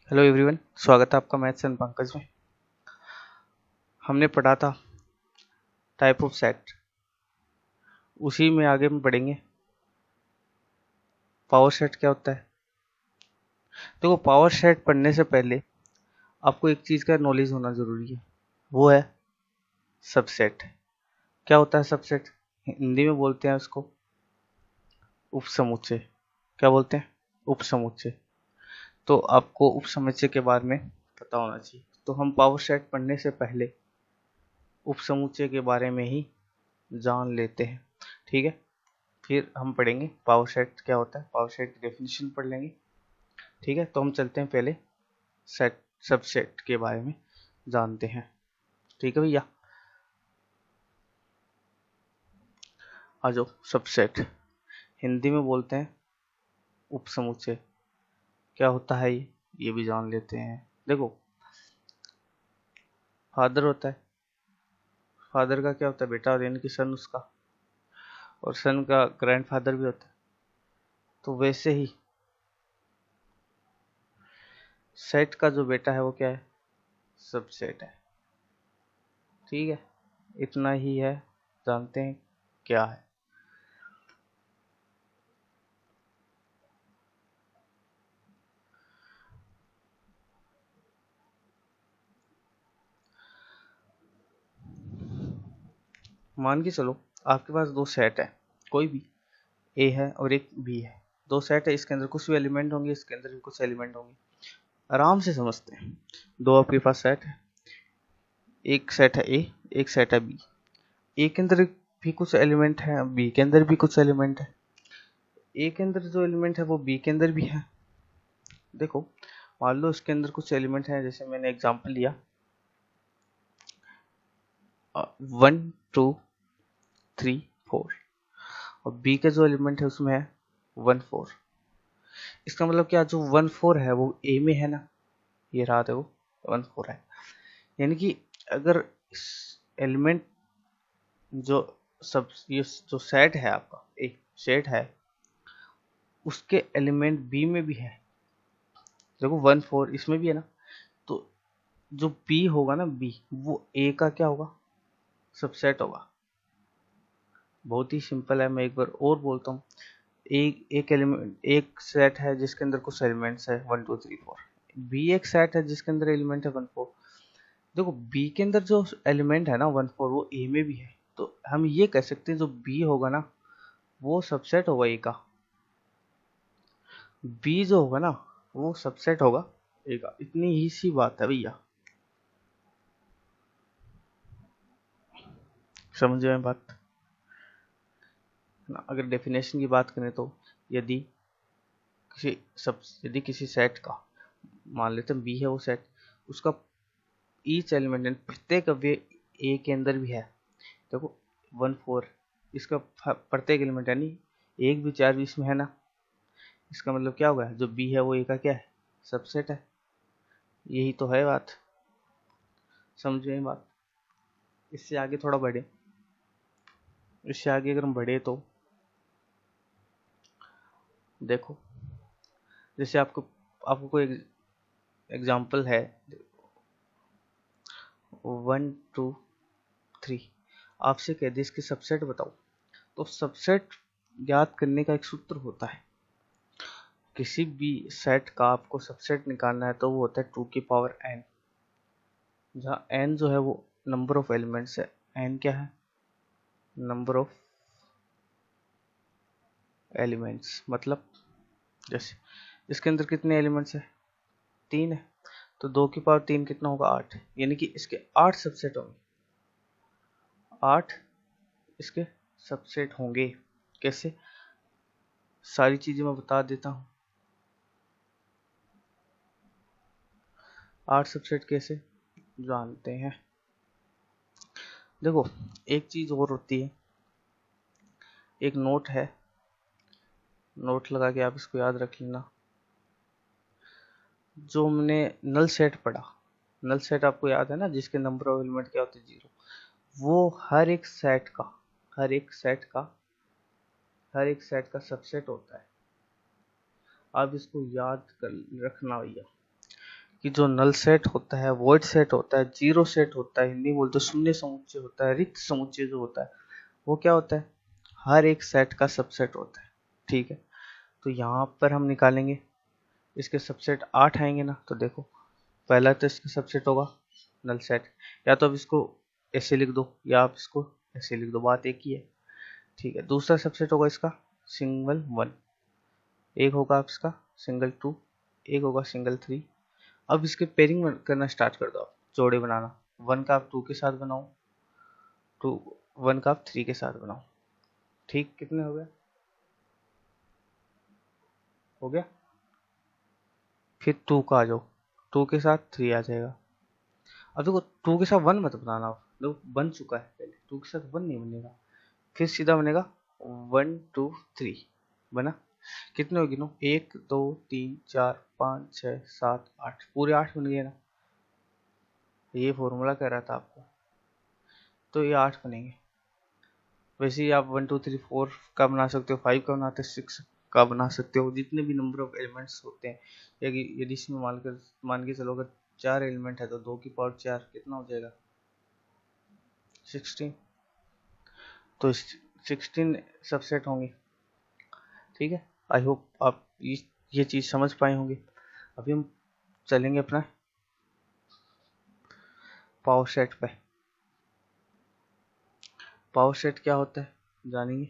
Hello everyone, स्वागत है आपका मैथ्स एंड पंकज में। हमने पढ़ा था टाइप ऑफ सेट, उसी में आगे हम पढ़ेंगे पावर सेट क्या होता है। देखो, पावर सेट पढ़ने से पहले आपको एक चीज़ का नॉलेज होना ज़रूरी है, वो है सबसेट। क्या होता है सबसेट? हिंदी में बोलते हैं उसको उपसमुच्चय। क्या बोलते हैं? उपसमुच्चय। तो आपको उपसमुच्चय के बारे में पता होना चाहिए। तो हम पावर सेट पढ़ने से पहले उपसमुच्चय के बारे में ही जान लेते हैं, ठीक है। फिर हम पढ़ेंगे पावर सेट क्या होता है, पावर सेट की डेफिनेशन पढ़ लेंगे, ठीक है। तो हम चलते हैं पहले सेट सबसेट के बारे में जानते हैं, ठीक है भैया। आ जाओ। सबसेट हिंदी में बोलते हैं उपसमुच्चय। क्या होता है ये भी जान लेते हैं। देखो, फादर होता है, फादर का क्या होता है? बेटा, और यानी कि सन उसका, और सन का ग्रैंडफादर भी होता है। तो वैसे ही सेट का जो बेटा है वो क्या है? सबसेट है, ठीक है। इतना ही है, जानते हैं क्या है। मान के चलो आपके पास दो सेट है, कोई भी ए है और एक बी है। दो सेट है, इसके अंदर कुछ भी एलिमेंट होंगे, इसके अंदर भी कुछ एलिमेंट होंगे। आराम से समझते हैं। दो आपके पास सेट है, एक सेट है ए, एक सेट है बी। ए के अंदर भी कुछ एलिमेंट है, बी के अंदर भी कुछ एलिमेंट है। ए के अंदर जो एलिमेंट है वो बी के अंदर भी है। देखो, मान लो इसके अंदर कुछ एलिमेंट है, जैसे मैंने एग्जांपल लिया 1 2 3 4, और बी के जो एलिमेंट है उसमें है 1 4। इसका मतलब क्या, जो 1 4 है वो ए में है ना, ये रहा देखो 1 4 है। यानी कि अगर एलिमेंट जो सब ये जो सेट है आपका, एक सेट है, उसके एलिमेंट बी में भी है। देखो 1 4 इसमें भी है ना, तो जो बी होगा ना, बी वो ए का क्या होगा? सबसेट होगा। बहुत ही सिंपल है, मैं एक बार और बोलता हूँ। एक एक एलिमेंट, एक सेट है जिसके अंदर कुछ एलिमेंट्स है 1 2 3 4। बी एक सेट है जिसके अंदर एलिमेंट है 1 4। देखो, बी के अंदर जो एलिमेंट है ना 1 4, वो ए में भी है। तो हम ये कह सकते हैं जो बी होगा ना वो सबसेट होगा ए का। बी जो होगा ना वो सबसेट होगा ए का। इतनी ही सी बात है भैया, समझ में बात ना। अगर डेफिनेशन की बात करें तो यदि यदि किसी सेट का, मान लेते हैं बी है वो सेट, उसका ईच एलिमेंट प्रत्येक अवयव ए के अंदर भी है। देखो 1 4 इसका प्रत्येक एलिमेंट यानी एक भी चार भी इसमें है ना। इसका मतलब क्या होगा, जो बी है वो ए का क्या है? सबसेट है। यही तो है बात, समझ में बात। इससे आगे थोड़ा बढ़े, इससे आगे अगर हम बढ़े तो देखो, जैसे आपको आपको कोई एग्जांपल है 1 2 3, आपसे कह दे इसके सबसेट बताओ। तो सबसेट ज्ञात करने का एक सूत्र होता है। किसी भी सेट का आपको सबसेट निकालना है तो वो होता है 2 की पावर n, जहाँ n जो है वो नंबर ऑफ एलिमेंट्स है। n क्या है? Number of elements. मतलब जैसे इसके अंदर कितने एलिमेंट्स है? 3 है। तो 2 की पावर 3 कितना होगा? 8। यानी कि इसके 8 सबसेट होंगे। 8 इसके सबसेट होंगे। कैसे? सारी चीजें मैं बता देता हूँ। 8 सबसेट कैसे जानते हैं? देखो, एक चीज और होती है, एक नोट है, नोट लगा के आप इसको याद रख लेना। जो हमने नल सेट पढ़ा, नल सेट आपको याद है ना, जिसके नंबर ऑफ एलिमेंट क्या होते हैं? 0। वो हर एक सेट का हर एक सेट का सबसेट होता है। आप इसको याद कर रखना भैया। कि जो नल सेट होता है, वॉइड सेट होता है, जीरो सेट होता है, हिंदी बोलते तो शून्य समुच्चय होता है, रिक्त समुच्चय जो होता है वो क्या होता है, हर एक सेट का सबसेट होता है। ठीक है, तो यहाँ पर हम निकालेंगे इसके सबसेट 8 आएंगे ना। तो देखो पहला तो इसका सबसेट होगा नल सेट, या तो अब इसको ऐसे लिख दो या आप इसको ऐसे लिख दो, बात एक ही है। ठीक है, दूसरा सबसेट होगा इसका सिंगल 1, एक होगा इसका सिंगल 2, एक होगा सिंगल 3। अब इसके पेयरिंग करना स्टार्ट कर दो, आप जोड़े बनाना। 1 का आप 2 के साथ बनाओ, 1 का आप 3 के साथ बनाओ। ठीक, कितने हो गए, हो गया। फिर 2 का आ जाओ, 2 के साथ 3 आ जाएगा। अब देखो 2 के साथ 1 मत बनाना, आप देखो बन चुका है पहले, 2 के साथ 1 नहीं बनेगा, फिर सीधा बनेगा 1 2 3 बना। कितने हो गिनो, 1 2 3 4 5 6 7 8, पूरे 8 बन गए ना। ये फॉर्मूला कह रहा था आपको, तो ये 8 बनेंगे। वैसे ही आप 1 2 3 4 का बना सकते हो, 5 का बनाते हो, 6 का बना सकते हो, जितने भी नंबर ऑफ एलिमेंट्स होते हैं। यदि इसमें मान के चलो अगर 4 एलिमेंट है तो 2 की पावर 4 कितना हो जाएगा, 16। तो 16 सबसेट होंगे। ठीक है, आई होप आप ये चीज़ समझ पाए होंगे। अभी हम चलेंगे अपना पावर सेट पे। पावर सेट क्या होता है जानेंगे,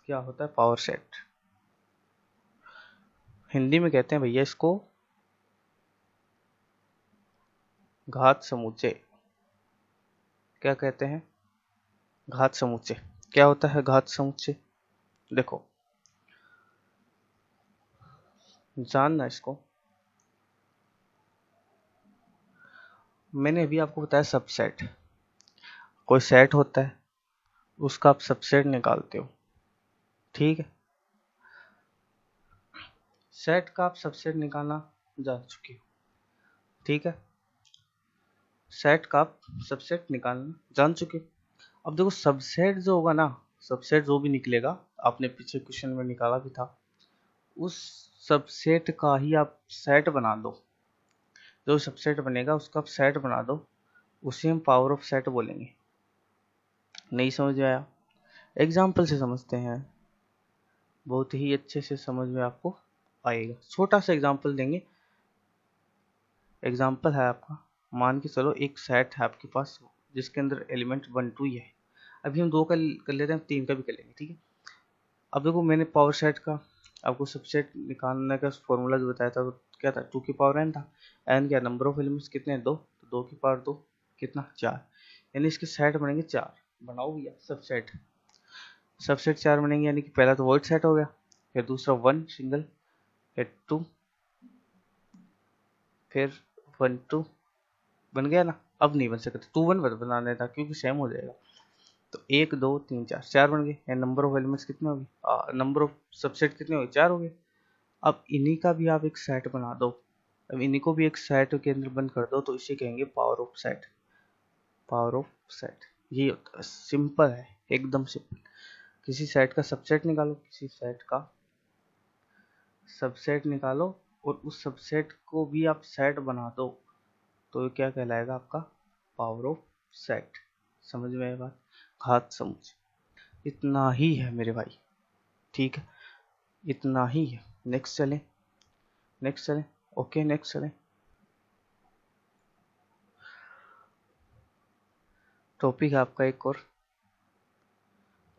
क्या होता है पावर सेट। हिंदी में कहते हैं भैया इसको घात समुच्चय। क्या कहते हैं, घात समुच्चय। क्या होता है घात समुच्चय, देखो जानना इसको। मैंने अभी आपको बताया सबसेट, कोई सेट होता है उसका आप सबसेट निकालते हो। ठीक है, सेट का आप सबसेट निकालना जान चुके हो। ठीक है, सेट का आप सबसेट निकालना जान चुके हो। अब देखो सबसेट जो होगा ना, सबसेट जो भी निकलेगा, आपने पीछे क्वेश्चन में निकाला भी था, उस सबसेट का ही आप सेट बना दो। जो सबसेट बनेगा उसका आप सेट बना दो, उसे हम पावर ऑफ सेट बोलेंगे। नहीं समझ में आया, एग्जाम्पल से समझते हैं, बहुत ही अच्छे से समझ में आपको आएगा। छोटा सा एग्जाम्पल देंगे। एग्जाम्पल है आपका, मान के चलो एक सेट है आपके पास जिसके अंदर एलिमेंट 1 2 ही है। अभी हम 2 का कर लेते हैं, 3 का भी कर लेंगे। ठीक है, अब देखो मैंने पावर सेट का आपको सबसेट निकालने का फॉर्मूला जो बताया था, तो क्या था, 2 की पावर n था। n क्या, नंबर ऑफ एलिमेंट्स कितने हैं, 2, तो 2 की पावर 2 कितना, 4। यानी इसके सेट बनेंगे 4। बनाओ भैया सबसेट, सबसेट 4 बनेंगे, यानी कि पहला तो वॉइड सेट हो गया, फिर दूसरा 1 सिंगल, फिर 2, फिर 1 2 बन गया ना। अब नहीं बन सकता, 2 1 बनाने था क्योंकि सेम हो जाएगा। तो 1 2 3 4, 4 बन गए। नंबर ऑफ एलिमेंट्स कितने हो गए, नंबर ऑफ सबसेट कितने हो गए, 4 हो गए। अब इन्हीं का भी आप एक सेट बना दो, अब इन्हीं को भी एक सेट के अंदर बंद कर दो, तो इसे कहेंगे power of set. Power of set ये होता है, सिंपल है, एकदम सिंपल। किसी सेट का सबसेट निकालो, किसी सेट का सबसेट निकालो, और उस सबसेट को भी आप सेट बना दो, तो ये क्या कहलाएगा आपका, पावर ऑफ सेट। समझ में आए बात, घात समुच्चय। इतना ही है मेरे भाई, ठीक है, इतना ही है। नेक्स्ट चलें, नेक्स्ट चलें, ओके नेक्स्ट चलें। टॉपिक है आपका एक और,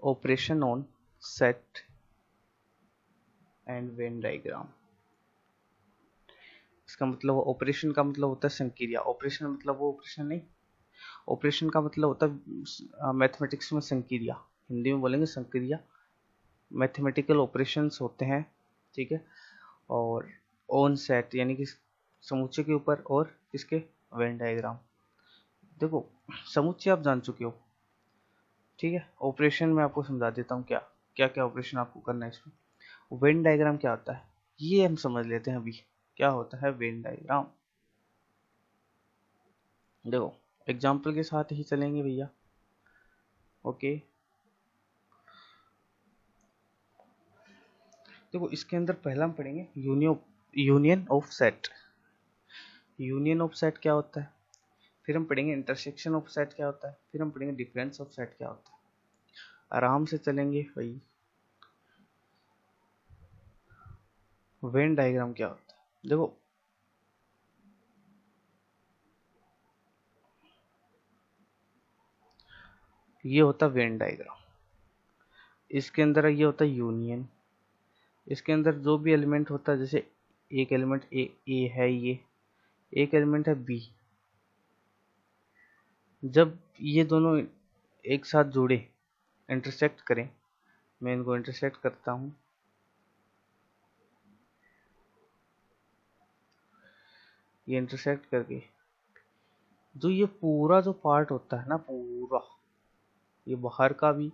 operation on set and Venn diagram. इसका मतलब, ऑपरेशन का मतलब होता है संक्रिया। ऑपरेशन मतलब वो ऑपरेशन नहीं, ऑपरेशन का मतलब होता है मैथमेटिक्स में संक्रिया, हिंदी में बोलेंगे संक्रिया। मैथमेटिकल ऑपरेशंस होते हैं, ठीक है। और ऑन सेट यानी कि समुच्चय के ऊपर, और इसके वेन डायग्राम। देखो समुच्चय आप जान चुके हो, ठीक है। ऑपरेशन में आपको समझा देता हूँ क्या क्या क्या ऑपरेशन आपको करना है इसमें। वेन डायग्राम क्या होता है ये हम समझ लेते हैं अभी। क्या होता है वेन डायग्राम, देखो एग्जाम्पल के साथ ही चलेंगे भैया, ओके। देखो इसके अंदर पहला हम पढ़ेंगे union of set. Union of set क्या होता है, फिर हम पढ़ेंगे इंटरसेक्शन ऑफ सेट क्या होता है, फिर हम पढ़ेंगे डिफरेंस ऑफ सेट क्या होता है। आराम से चलेंगे भाई। वेन डायग्राम क्या होता है, देखो ये होता है वेन डायग्राम। इसके अंदर ये होता है यूनियन। इसके अंदर जो भी एलिमेंट होता है, जैसे एक एलिमेंट ए है, ये एक एलिमेंट है बी, जब ये दोनों एक साथ जुड़े, इंटरसेक्ट करें, मैं इनको इंटरसेक्ट करता हूं, ये इंटरसेक्ट करके जो ये पूरा जो पार्ट होता है ना, पूरा ये बाहर का भी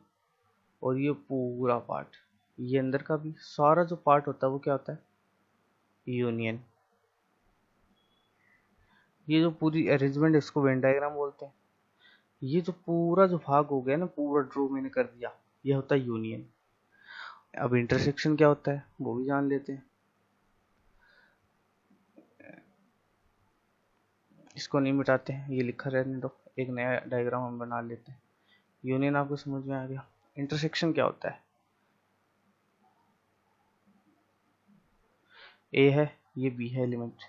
और ये पूरा पार्ट, ये अंदर का भी, सारा जो पार्ट होता है वो क्या होता है, यूनियन। ये जो पूरी अरेंजमेंट, इसको वेन डायग्राम बोलते हैं। ये जो पूरा जो भाग हो गया ना, पूरा ड्रॉ मैंने कर दिया, ये होता है यूनियन। अब इंटरसेक्शन क्या होता है वो भी जान लेते हैं। इसको नहीं मिटाते हैं, ये लिखा रहने दो, एक नया डायग्राम हम बना लेते हैं। यूनियन आपको समझ में आ गया। इंटरसेक्शन क्या होता है, ए है, ये बी है एलिमेंट,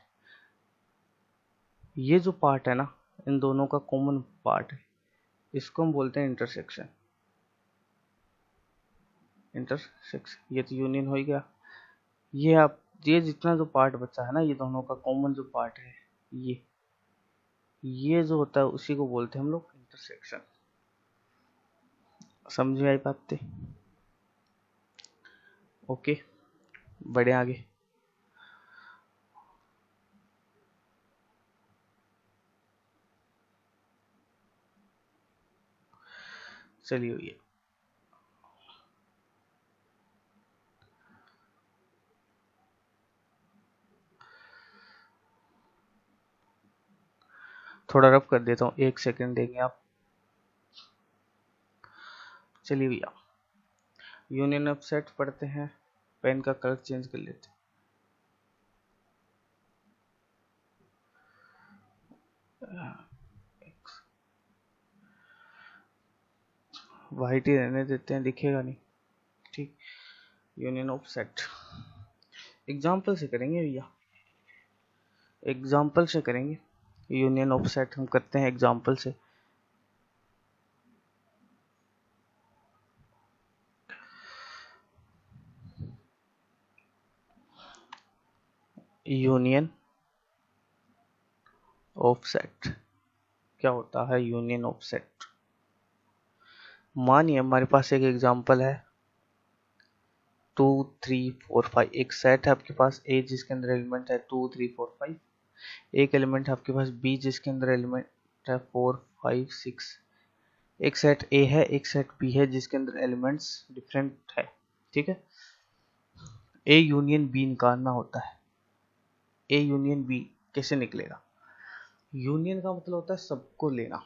ये जो पार्ट है ना, इन दोनों का कॉमन पार्ट है, इसको हम बोलते हैं इंटरसेक्शन। इंटरसेक्शन, ये तो यूनियन हो ही गया। ये आप, ये जितना जो पार्ट बचा है ना, ये दोनों का कॉमन जो पार्ट है, ये जो होता है उसी को बोलते हैं हम लोग इंटरसेक्शन। समझ में आई बात? ओके, बढ़े आगे। चलिए ये थोड़ा रफ कर देता हूँ, 1 सेकंड देंगे आप। चलिए भैया, यूनियन ऑफ सेट पढ़ते हैं। पेन का कलर चेंज कर लेते हैं, वाइट ही रहने देते हैं, दिखेगा नहीं, ठीक। यूनियन ऑफ सेट एग्जाम्पल से करेंगे भैया, एग्जाम्पल से करेंगे। यूनियन ऑफ सेट हम करते हैं एग्जाम्पल से। यूनियन ऑफ सेट क्या होता है, यूनियन ऑफ सेट। मानिए हमारे पास एक एग्जाम्पल है 2 3 4 5, एक सेट है आपके पास ए जिसके अंदर एलिमेंट है 2 3 4 5, एक एलिमेंट है आपके पास बी जिसके अंदर एलिमेंट है 4 5 6, एक सेट ए है, एक सेट बी है जिसके अंदर एलिमेंट्स डिफरेंट है, ठीक है। ए यूनियन बी निकालना होता है। ए यूनियन बी कैसे निकलेगा, यूनियन का मतलब होता है सबको लेना।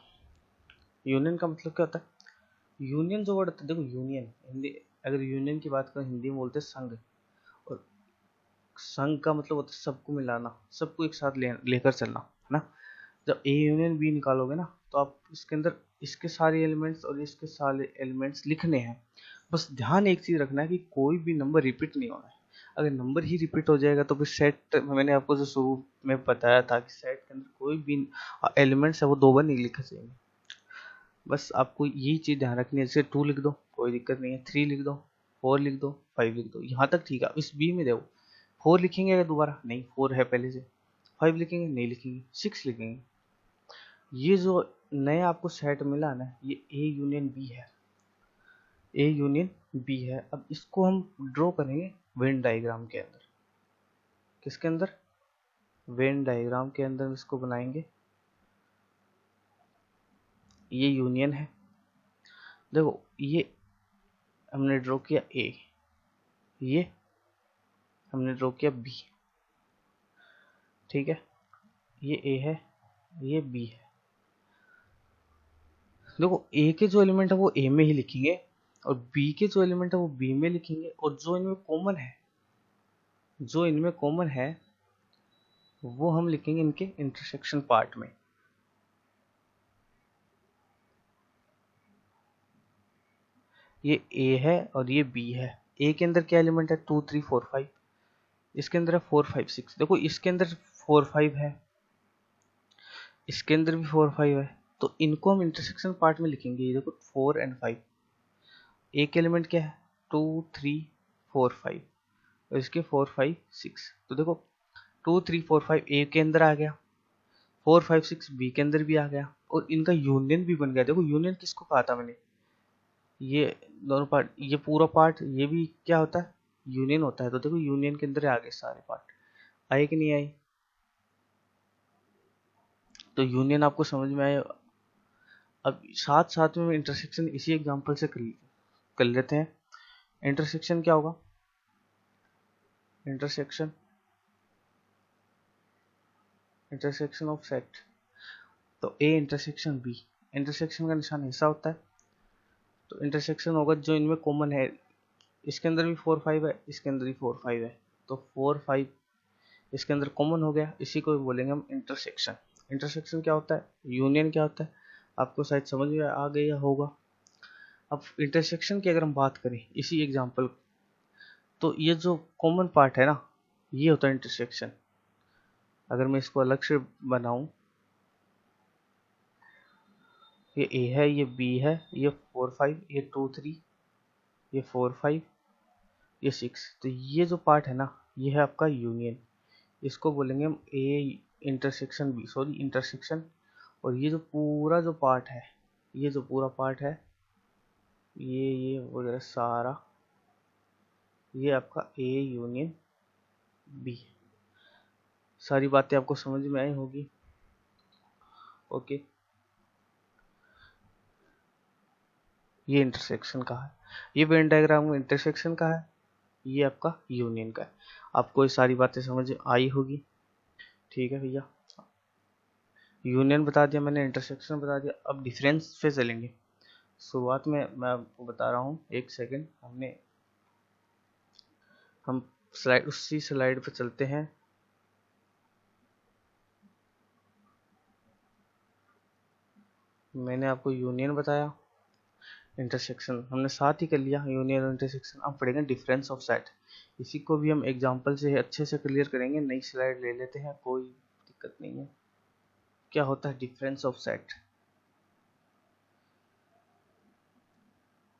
यूनियन का मतलब क्या होता है, यूनियन जो वर्ड होता है, देखो यूनियन हिंदी, अगर यूनियन की बात करें हिंदी में बोलते हैं संघ, और संघ का मतलब होता है सबको मिलाना, सबको एक साथ लेकर चलना, है ना। जब ए यूनियन बी निकालोगे ना, तो आप इसके अंदर इसके सारे एलिमेंट्स और इसके सारे एलिमेंट्स लिखने हैं। बस ध्यान एक चीज रखना है कि कोई भी नंबर रिपीट नहीं होना है। अगर नंबर ही रिपीट हो जाएगा तो फिर सेट, मैंने आपको जो शुरू में बताया था कि सेट के अंदर कोई भी एलिमेंट्स है वो 2 बार नहीं लिखे जाएंगे। बस आपको यही चीज ध्यान रखनी है, जैसे 2 लिख दो कोई दिक्कत नहीं है, 3 लिख दो, 4 लिख दो, 5 लिख दो, यहाँ तक ठीक है। इस बी में देखो 4 लिखेंगे अगर दोबारा, नहीं 4 है पहले से, 5 लिखेंगे नहीं लिखेंगे, 6 लिखेंगे। ये जो नया आपको सेट मिला ना, ये ए यूनियन बी है, ए यूनियन बी है। अब इसको हम ड्रॉ करेंगे वेन डायग्राम के अंदर। किसके अंदर, वेन डायग्राम के अंदर इसको बनाएंगे। ये यूनियन है, देखो ये हमने ड्रॉ किया ए, ये हमने ड्रॉ किया बी, ठीक है। ये ए है, ये बी है। देखो ए के जो एलिमेंट है वो ए में ही लिखेंगे, और बी के जो एलिमेंट है वो बी में लिखेंगे, और जो इनमें कॉमन है जो इनमें कॉमन है वो हम लिखेंगे इनके इंटरसेक्शन पार्ट में। ये ए है और ये बी है। ए के अंदर क्या एलिमेंट है, 2 3 4 5। इसके अंदर है 4 5 6। देखो इसके अंदर 4 5 है, इसके अंदर भी 4 5 है, तो इनको हम इंटरसेक्शन पार्ट में लिखेंगे। ये देखो 4 एंड 5। एक एलिमेंट क्या है, 2 3 4 5, और इसके 4 5 6। तो देखो 2 3 4 5 ए के अंदर आ गया, 4 5 6 बी के अंदर भी आ गया, और इनका यूनियन भी बन गया। देखो यूनियन किसको कहा था मैंने, ये दोनों पार्ट, ये पूरा पार्ट, ये भी क्या होता है, यूनियन होता है। तो देखो यूनियन के अंदर आ गए सारे पार्ट। आए कि नहीं आए, तो यूनियन आपको समझ में आए। अब साथ साथ में इंटरसेक्शन इसी एग्जांपल से कर लेते हैं। इंटरसेक्शन क्या होगा, इंटरसेक्शन इंटरसेक्शन ऑफ सेट, तो ए इंटरसेक्शन बी। इंटरसेक्शन का निशान ऐसा होता है, तो इंटरसेक्शन होगा जो इनमें कॉमन है। इसके अंदर भी 4 5 है, इसके अंदर भी 4 5 है, तो 4 5 इसके अंदर कॉमन हो गया, इसी को बोलेंगे हम इंटरसेक्शन। इंटरसेक्शन क्या होता है, यूनियन क्या होता है, आपको शायद समझ में आ गया होगा। अब इंटरसेक्शन की अगर हम बात करें इसी एग्जांपल, तो ये जो कॉमन पार्ट है ना, ये होता है इंटरसेक्शन। अगर मैं इसको अलग से बनाऊं, ये ए है, ये बी है, ये 4 5, ये 2 3, ये 4 5, ये 6। तो ये जो पार्ट है ना, ये है आपका यूनियन। इसको बोलेंगे हम A intersection B, sorry intersection. और ये जो पूरा जो पार्ट है, ये जो पूरा पार्ट है, ये वगैरह सारा, ये आपका ए यूनियन बी। सारी बातें आपको समझ में आई होगी। ओके, ये इंटरसेक्शन का है, ये वेन डायग्राम में इंटरसेक्शन का है, ये आपका यूनियन का है। आपको ये सारी बातें समझ आई होगी। ठीक है भैया, यूनियन बता दिया मैंने, इंटरसेक्शन बता दिया। अब डिफरेंस पे चलेंगे। शुरुआत में मैं आपको बता रहा हूँ, एक सेकंड, हम स्लाइड, उसी स्लाइड पे चलते हैं। मैंने आपको यूनियन बताया, इंटरसेक्शन हमने साथ ही कर लिया, यूनियन और इंटरसेक्शन। अब पढ़ेंगे डिफरेंस ऑफ सेट। इसी को भी हम एग्जांपल से अच्छे से क्लियर करेंगे। नई स्लाइड ले लेते हैं, कोई दिक्कत नहीं है। क्या होता है difference of set,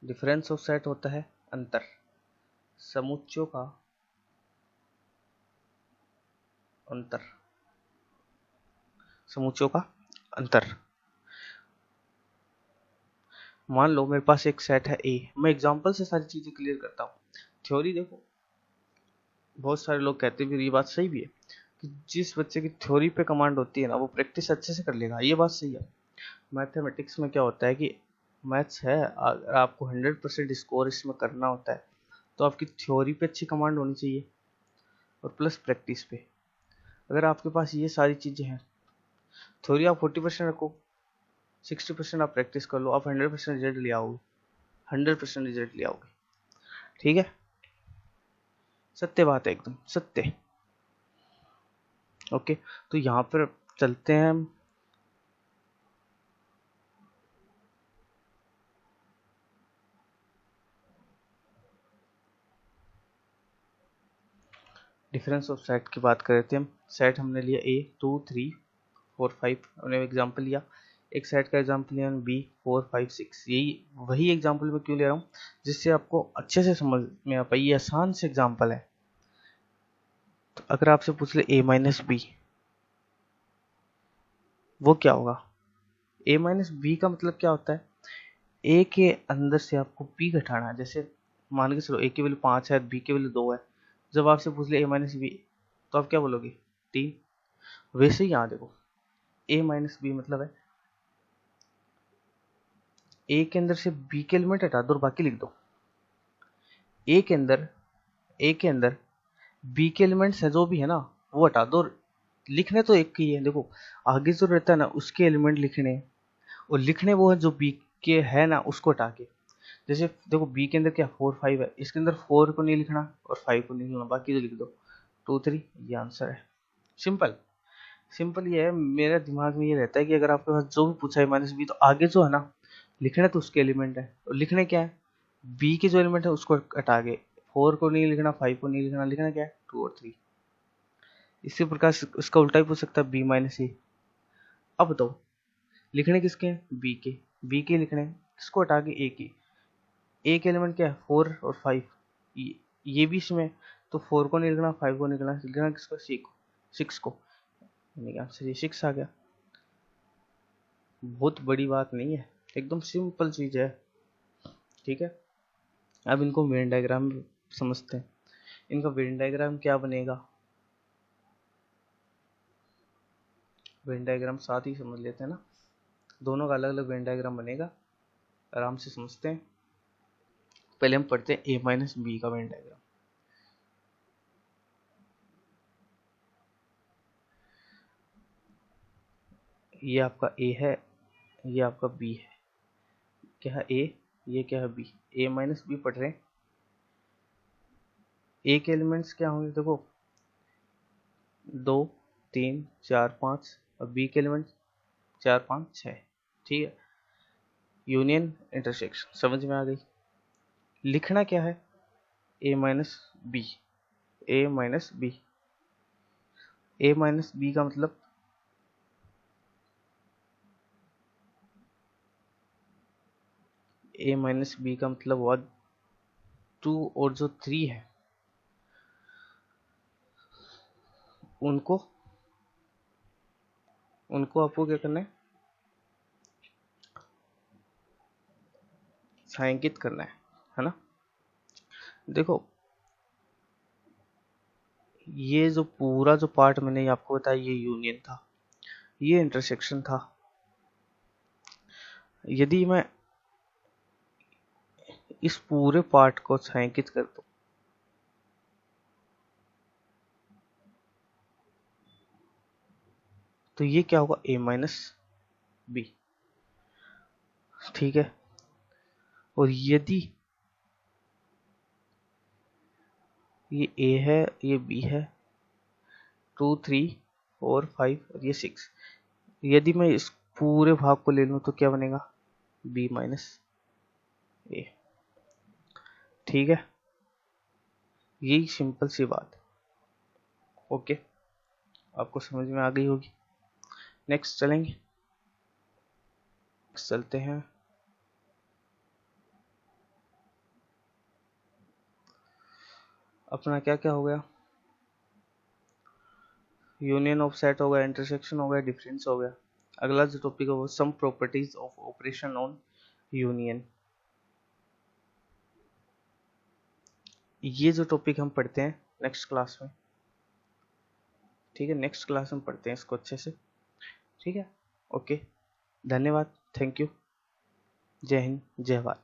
difference of set होता है अंतर, समुच्चयों का अंतर, समुच्चयों का अंतर। मान लो मेरे पास एक सेट है ए, मैं एग्जांपल से सारी चीजें क्लियर करता हूँ। थ्योरी देखो, बहुत सारे लोग कहते भी, ये बात सही भी है कि जिस बच्चे की थ्योरी पे कमांड होती है ना, वो प्रैक्टिस अच्छे से कर लेगा। ये बात सही है। मैथमेटिक्स में क्या होता है कि मैथ्स है, अगर आपको 100% स्कोर इसमें करना होता है, तो आपकी थ्योरी पे अच्छी कमांड होनी चाहिए, और प्लस प्रैक्टिस पे। अगर आपके पास ये सारी चीज़ें हैं, थ्योरी आप 40% रखो, 60% आप प्रैक्टिस कर लो, आप 100% रिजल्ट ले आओगे, 100% रिजल्ट ले आओगे। ठीक है, सत्य बात है, एकदम सत्य। ओके, तो यहाँ पर चलते हैं हम। डिफरेंस ऑफ सेट की बात कर रहे थे हम। सेट हमने लिया ए 2 3 4 5, हमने एग्जाम्पल लिया। एक सेट का एग्जाम्पल लिया बी 4 5 6। यही वही एग्जाम्पल मैं क्यों ले रहा हूँ, जिससे आपको अच्छे से समझ में आ पाए। ये आसान से एग्जाम्पल है। तो अगर आपसे पूछ ले ए माइनस बी, वो क्या होगा। ए माइनस बी का मतलब क्या होता है, ए के अंदर से आपको बी घटाना है। जैसे मान के चलो ए की वैल्यू 5 है, बी की वैल्यू 2 है। जब आपसे पूछ ले ए माइनस बी, तो आप क्या बोलोगे, 3। वैसे ही यहाँ देखो, ए माइनस बी मतलब है ए के अंदर से बी के एलिमेंट हटा दो और बाकी लिख दो। ए के अंदर ए के अंदर बी के एलिमेंट्स है जो भी है ना, वो हटा दो। लिखने तो एक ही है, देखो आगे जो रहता है ना उसके एलिमेंट लिखने, और लिखने वो है जो बी के है ना उसको हटा के। जैसे देखो बी के अंदर क्या 4 5 है, इसके अंदर 4 को नहीं लिखना और 5 को नहीं लिखना, बाकी तो लिख दो। 2 3, ये आंसर है। सिंपल सिंपल ये है, मेरे दिमाग में ये रहता है कि अगर आपके पास जो भी पूछा है माइनस बी, तो आगे जो है ना लिखना तो उसके एलिमेंट है, और लिखने क्या है, बी के जो एलिमेंट है उसको हटा के, 4 को नहीं लिखना, 5 को नहीं लिखना, लिखना क्या है 2 और 3। इसी प्रकार इसका उल्टा ही पूछ सकता है, बी माइनस ए। अब बताओ लिखने किसके हैं, बी के लिखने हैं, किसको हटा के ए के एलिमेंट क्या है 4 और 5, ये भी इसमें, तो 4 को नहीं लिखना, 5 को नहीं लिखना, लिखना किसको, 6 को, यानी आंसर ये 6 आ गया। बहुत बड़ी बात नहीं है, एकदम सिंपल चीज है। ठीक है, अब इनको वेन डायग्राम समझते हैं। इनका वेन डायग्राम क्या बनेगा, वेन डायग्राम साथ ही समझ लेते हैं ना, दोनों का अलग अलग वेन डायग्राम बनेगा, आराम से समझते हैं। पहले हम पढ़ते हैं ए माइनस बी का वेन डायग्राम। ये आपका ए है, ये आपका बी है, क्या है ए, ये क्या है बी, ए माइनस बी पढ़ रहे हैं। ए के एलिमेंट्स क्या होंगे, देखो 2 3 4 5, और बी के एलिमेंट 4 5 6। ठीक है, यूनियन इंटरसेक्शन समझ में आ गई। लिखना क्या है, ए माइनस बी, ए माइनस बी, ए माइनस बी का मतलब ए माइनस बी का मतलब हुआ 2 और जो 3 है उनको उनको आपको क्या करना है, छायांकित करना है ना। देखो ये जो पूरा जो पार्ट मैंने आपको बताया, ये यूनियन था, ये इंटरसेक्शन था। यदि मैं इस पूरे पार्ट को छायांकित कर दूं, तो ये क्या होगा, ए माइनस बी। ठीक है, और यदि ये ए है, ये बी है, 2 3 4 5 और ये 6, यदि मैं इस पूरे भाग को ले लूं तो क्या बनेगा, बी माइनस ए। ठीक है, यही सिंपल सी बात। ओके, आपको समझ में आ गई होगी। नेक्स्ट चलेंगे, नेक्स्ट चलते हैं। अपना क्या क्या हो गया, यूनियन ऑफ सेट हो गया, इंटरसेक्शन हो गया, डिफरेंस हो गया। अगला जो टॉपिक है वो some properties of operation on union. ये जो टॉपिक हम पढ़ते हैं नेक्स्ट क्लास में। ठीक है, नेक्स्ट क्लास में पढ़ते हैं इसको अच्छे से। ठीक है, ओके, धन्यवाद, थैंक यू, जय हिंद, जय भारत।